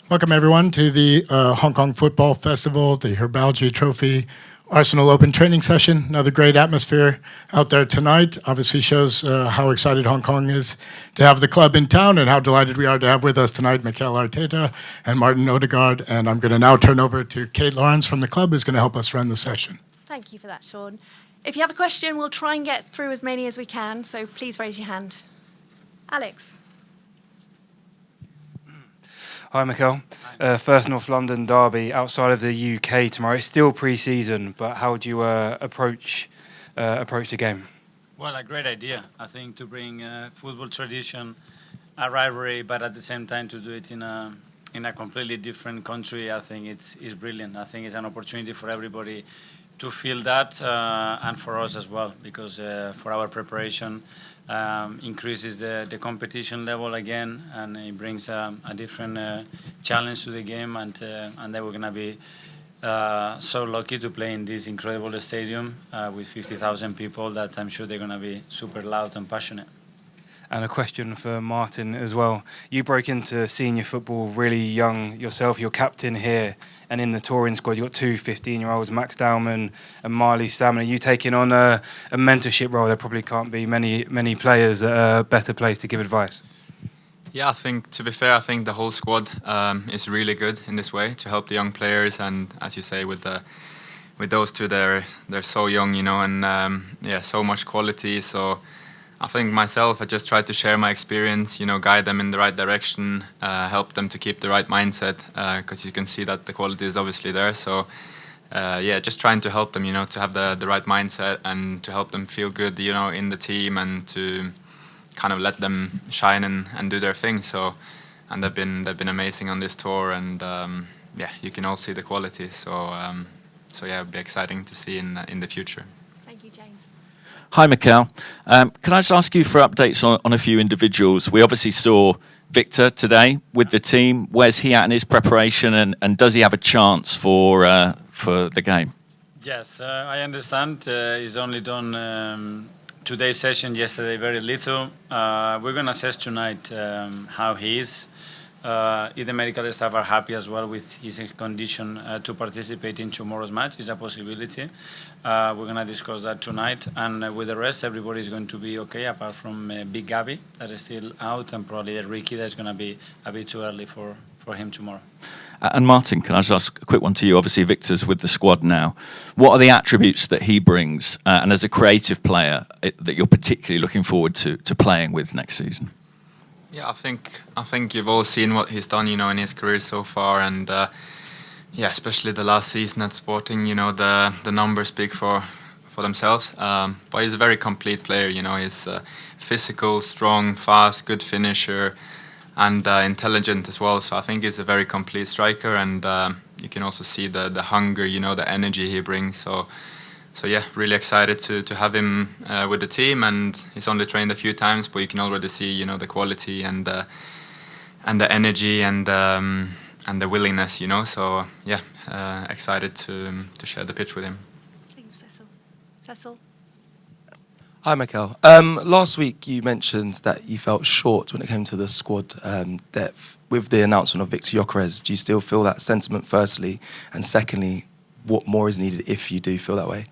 Welcome everyone to the Hong Kong Football Festival, the Herbalgy Trophy Arsenal Open training session. Another great atmosphere out there tonight. Obviously shows how excited Hong Kong is to have the club in town and how delighted we are to have with us tonight Mikel Arteta and Martin Ødegaard. And I'm going to now turn over to Kate Lawrence from the club, who's going to help us run the session. Thank you for that, Sean. If you have a question, we'll try and get through as many as we can, so please raise your hand. Alex. Hi, Mikel. First North London derby outside of the UK tomorrow. It's still pre-season, but how do you approach the game? Well, a great idea. I think to bring football tradition, a rivalry, but at the same time to do it in a completely different country. I think it's brilliant. I think it's an opportunity for everybody to feel that, and for us as well, because for our preparation. Increases the competition level again, and it brings a different challenge to the game, and then we're gonna be so lucky to play in this incredible stadium with 50,000 people that I'm sure they're gonna be super loud and passionate. And a question for Martin as well. You broke into senior football really young yourself. You're captain here, and in the touring squad, you've got two 15-year-olds, Max Dowman and Marley Salmon. Are you taking on a mentorship role? There probably can't be many players that are better placed to give advice. Yeah, I think, to be fair, I think the whole squad is really good in this way to help the young players. And as you say, with those two, they're so young, you know, and yeah, so much quality. So I think myself, I just try to share my experience, you know, guide them in the right direction, help them to keep the right mindset, because you can see that the quality is obviously there. So yeah, just trying to help them, you know, to have the right mindset and to help them feel good, you know, in the team, and to kind of let them shine and do their thing. So, and they've been amazing on this tour, and yeah, you can all see the quality. So so yeah, it'll be exciting to see in the future. Thank you, James. Hi, Mikel. Can I just ask you for updates on a few individuals? We obviously saw Victor today with the team. Where's he at in his preparation, and does he have a chance for the game? Yes, I understand. He's only done today's session, yesterday very little. We're going to assess tonight how he is. If the medical staff are happy as well with his condition to participate in tomorrow's match, is a possibility. We're going to discuss that tonight, and with the rest, everybody is going to be okay, apart from Big Gabby that is still out, and probably Ricky that's going to be a bit too early for him tomorrow. And Martin, can I just ask a quick one to you? Obviously, Victor's with the squad now. What are the attributes that he brings, and as a creative player, that you're particularly looking forward to playing with next season? Yeah, I think you've all seen what he's done, you know, in his career so far, and yeah, especially the last season at Sporting, you know, the numbers speak for themselves. But he's a very complete player, you know. He's physical, strong, fast, good finisher, and intelligent as well. So I think he's a very complete striker, and you can also see the hunger, you know, the energy he brings. So yeah, really excited to have him with the team, and he's only trained a few times, but you can already see, you know, the quality and the energy and the willingness, you know. So yeah, excited to share the pitch with him. Thanks, Cecil. Hi, Mikel. Last week you mentioned that you felt short when it came to the squad depth. With the announcement of Victor Gyökeres, do you still feel that sentiment, firstly? And secondly, what more is needed if you do feel that way?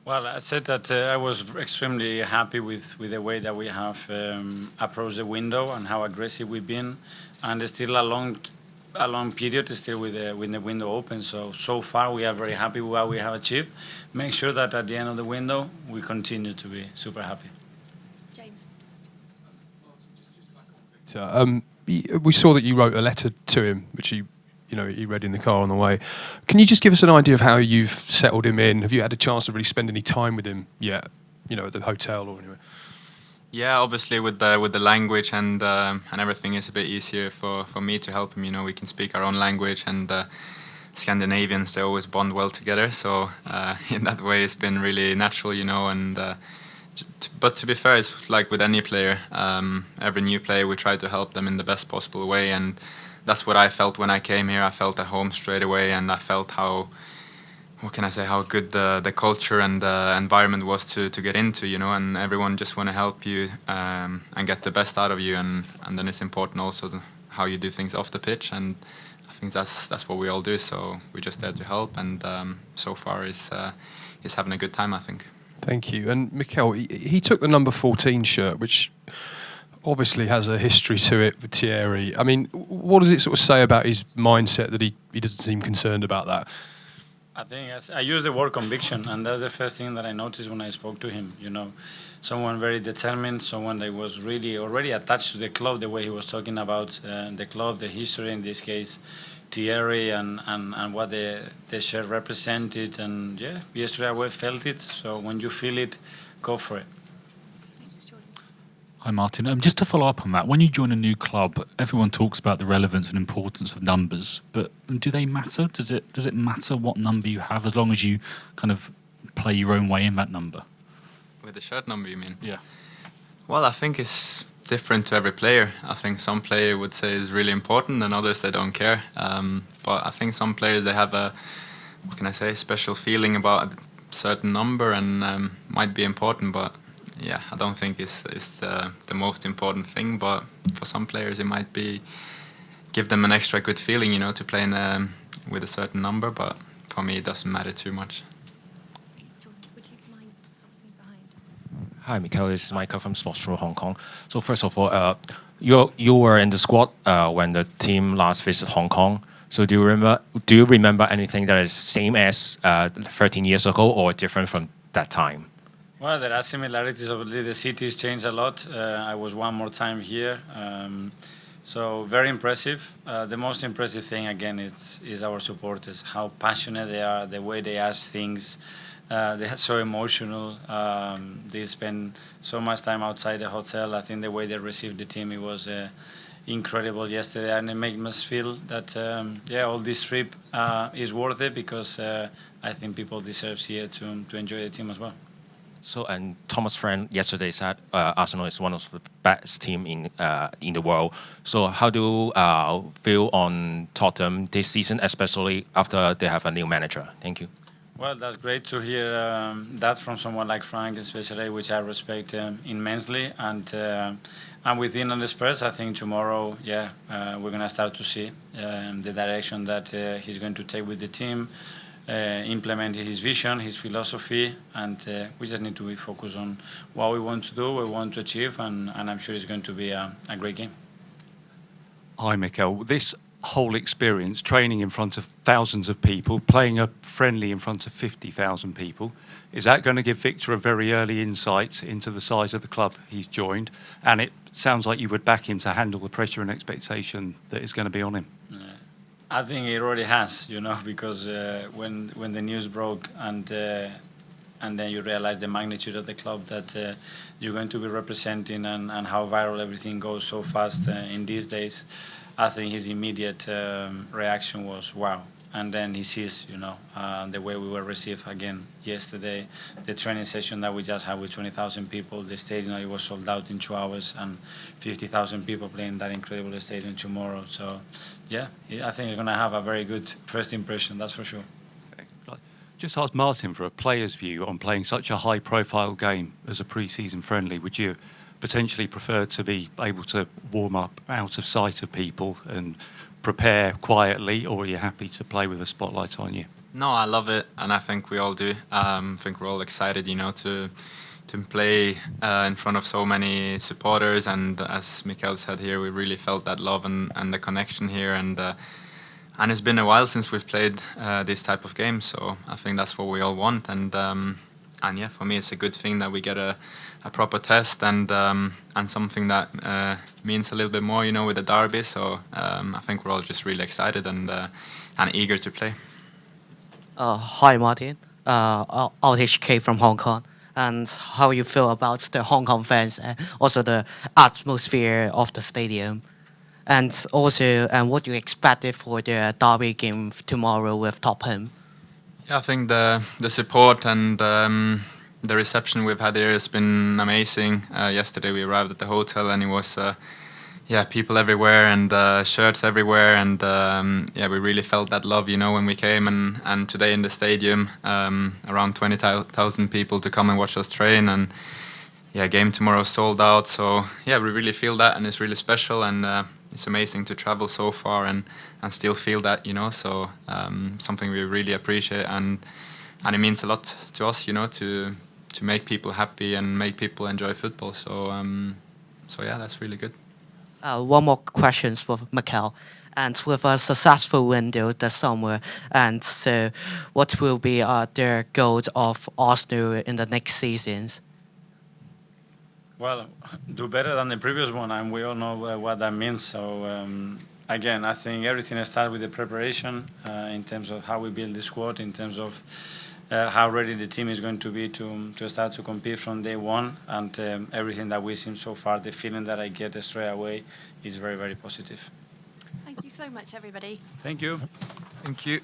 Well, I said that I was extremely happy with the way that we have approached the window and how aggressive we've been, and there's still a long period still with the window open. So far we are very happy with what we have achieved. Make sure that at the end of the window we continue to be super happy. James. We saw that you wrote a letter to him, which he read in the car on the way. Can you just give us an idea of how you've settled him in? Have you had a chance to really spend any time with him yet? You know, at the hotel or anywhere? Yeah, obviously with the language and everything, is a bit easier for me to help him. You know, we can speak our own language, and Scandinavians, they always bond well together. So in that way, it's been really natural, you know. And but to be fair, it's like with any player. Every new player, we try to help them in the best possible way, and that's what I felt when I came here. I felt at home straight away, and I felt how good the culture and the environment was to get into, you know, and everyone just want to help you and get the best out of you, and then it's important also how you do things off the pitch, and I think that's what we all do. So we're just there to help, and so far is having a good time, I think. Thank you. And Mikel, he took the number 14 shirt, which obviously has a history to it with Thierry. I mean, what does it sort of say about his mindset that he doesn't seem concerned about that? I think I use the word conviction, and that's the first thing that I noticed when I spoke to him. You know, someone very determined, someone that was really already attached to the club, the way he was talking about the club, the history in this case, Thierry, and what the shirt represented. And yeah, yesterday I felt it. So when you feel it, go for it. Hi Martin. Just to follow up on that, when you join a new club, everyone talks about the relevance and importance of numbers, but do they matter? Does it matter what number you have as long as you kind of play your own way in that number? With the shirt number, you mean? Yeah. Well, I think it's different to every player. I think some player would say it's really important, and others they don't care. But I think some players they have a, what can I say, special feeling about a certain number, and might be important, but. Yeah, I don't think it's the most important thing, but for some players it might be give them an extra good feeling, you know, to play with a certain number. But for me, it doesn't matter too much. Hi, Mikel. This is Michael from Sports from Hong Kong. So first of all, you were in the squad when the team last visited Hong Kong. So do you remember anything that is same as 13 years ago or different from that time? Well, there are similarities. Obviously, the city's changed a lot. I was one more time here, so very impressive. The most impressive thing, again, is our supporters. How passionate they are, the way they ask things. They are so emotional. They spend so much time outside the hotel. I think the way they received the team, it was incredible yesterday, and it made us feel that all this trip is worth it, because I think people deserve here to enjoy the team as well. So, and Thomas Frank yesterday said Arsenal is one of the best team in the world. So, how do you feel on Tottenham this season, especially after they have a new manager? Thank you. Well, that's great to hear that from someone like Frank, especially, which I respect immensely. And within the Spurs, I think tomorrow, we're going to start to see the direction that he's going to take with the team. Implement his vision, his philosophy, and we just need to be focused on what we want to do, what we want to achieve, and I'm sure it's going to be a great game. Hi Mikel. This whole experience, training in front of thousands of people, playing a friendly in front of 50,000 people, is that going to give Victor a very early insight into the size of the club he's joined? And it sounds like you would back him to handle the pressure and expectation that is going to be on him. I think it already has, you know, because when the news broke and then you realize the magnitude of the club that you're going to be representing, and how viral everything goes so fast in these days, I think his immediate reaction was wow. And then he sees, you know, the way we were received again yesterday, the training session that we just had with 20,000 people, the stadium, it was sold out in 2 hours, and 50,000 people playing that incredible stadium tomorrow. So, yeah, I think you're going to have a very good first impression, that's for sure. Just ask Martin for a player's view on playing such a high-profile game as a pre-season friendly. Would you potentially prefer to be able to warm up out of sight of people and prepare quietly, or are you happy to play with a spotlight on you? No, I love it, and I think we all do. I think we're all excited, you know, to play in front of so many supporters, and as Mikel said here, we really felt that love and the connection here, and it's been a while since we've played this type of game, so I think that's what we all want, and yeah, for me it's a good thing that we get a proper test and something that means a little bit more, you know, with the derby. So I think we're all just really excited and eager to play. Hi, Martin. RHK from Hong Kong. And how you feel about the Hong Kong fans and also the atmosphere of the stadium? And also, what do you expect for the derby game tomorrow with Tottenham? Yeah, I think the support and the reception we've had here has been amazing. Yesterday we arrived at the hotel and it was people everywhere and shirts everywhere, and we really felt that love, you know, when we came, and today in the stadium around 20,000 people to come and watch us train, and game tomorrow sold out, so we really feel that, and it's really special, and it's amazing to travel so far and still feel that, you know. So something we really appreciate, and it means a lot to us, you know, to make people happy and make people enjoy football. So so yeah, that's really good. One more question for Mikel. And with a successful window this summer, and so what will be the goals of Arsenal in the next seasons? Well, do better than the previous one, and we all know what that means. So again, I think everything starts with the preparation in terms of how we build the squad, in terms of how ready the team is going to be to start to compete from day one, and everything that we've seen so far, the feeling that I get straight away is very, very positive. Thank you so much, everybody. Thank you. Thank you.